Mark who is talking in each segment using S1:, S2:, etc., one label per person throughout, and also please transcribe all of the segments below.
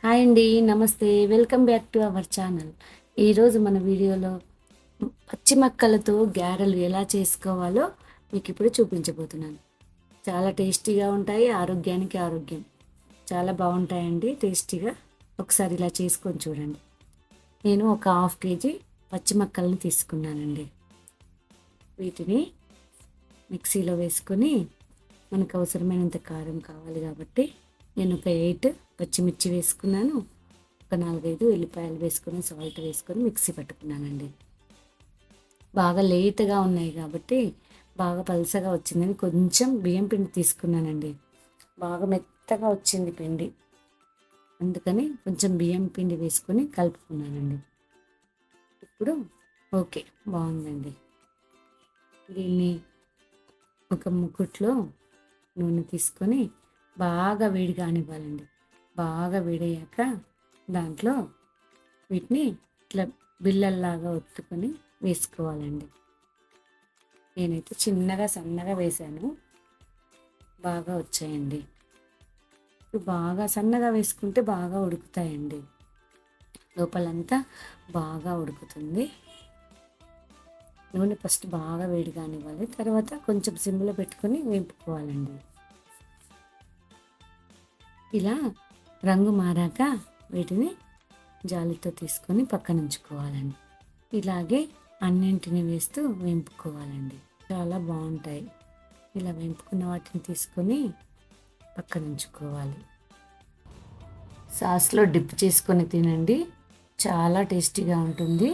S1: Hi అండి. నమస్తే. Welcome back to our channel. ఈరోజు మన వీడియోలో పచ్చి మక్కలతో గారెలు ఎలా చేసుకోవాలో మీకు ఇప్పుడు చూపించబోతున్నాను. చాలా టేస్టీగా ఉంటాయి. ఆరోగ్యానికి ఆరోగ్యం. చాలా బాగుంటాయండి టేస్టీగా. ఒకసారి ఇలా చేసుకొని చూడండి. నేను ఒక హాఫ్ కేజీ పచ్చి మక్కలను తీసుకున్నానండి. వీటిని మిక్సీలో వేసుకొని మనకు అవసరమైనంత కారం కావాలి కాబట్టి నేను ఒక 8 పచ్చిమిర్చి వేసుకున్నాను. ఒక 4-5 ఎల్లిపాయలు వేసుకొని సాల్ట్ వేసుకొని మిక్సీ పట్టుకున్నానండి. బాగా లేతగా ఉన్నాయి కాబట్టి బాగా పలసగా వచ్చిందని కొంచెం బియ్యం పిండి తీసుకున్నానండి. బాగా మెత్తగా వచ్చింది పిండి, అందుకని కొంచెం బియ్యం పిండి వేసుకొని కలుపుకున్నానండి. ఇప్పుడు ఓకే, బాగుందండి. దీన్ని ఒక ముకుట్లో నూనె తీసుకొని బాగా వేడి కానివ్వాలండి. బాగా వేడయ్యాక దాంట్లో వీటిని ఇట్లా బిళ్ళల్లాగా ఒత్తుకొని వేసుకోవాలండి. నేనైతే చిన్నగా సన్నగా వేసాను, బాగా వచ్చాయండి. ఇప్పుడు బాగా సన్నగా వేసుకుంటే బాగా ఉడుకుతాయండి. లోపలంతా బాగా ఉడుకుతుంది. నూనె ఫస్ట్ బాగా వేడి కానివ్వాలి, తర్వాత కొంచెం సిమ్లో పెట్టుకొని వేపుకోవాలండి. ఇలా రంగు మారాక వీటిని జాలితో తీసుకొని పక్కన ఉంచుకోవాలండి. ఇలాగే అన్నింటిని వేస్తూ వేపుకోవాలండి. చాలా బాగుంటాయి. ఇలా వేపుకున్న వాటిని తీసుకొని పక్కన ఉంచుకోవాలి. సాస్లో డిప్ చేసుకొని తినండి, చాలా టేస్టీగా ఉంటుంది.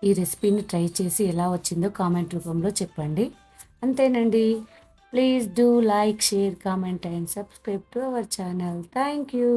S1: ఈ రెసిపీని ట్రై చేసి ఎలా వచ్చిందో కామెంట్ రూపంలో చెప్పండి. అంతేనండి. Please do like, share, comment and subscribe to our channel. Thank you.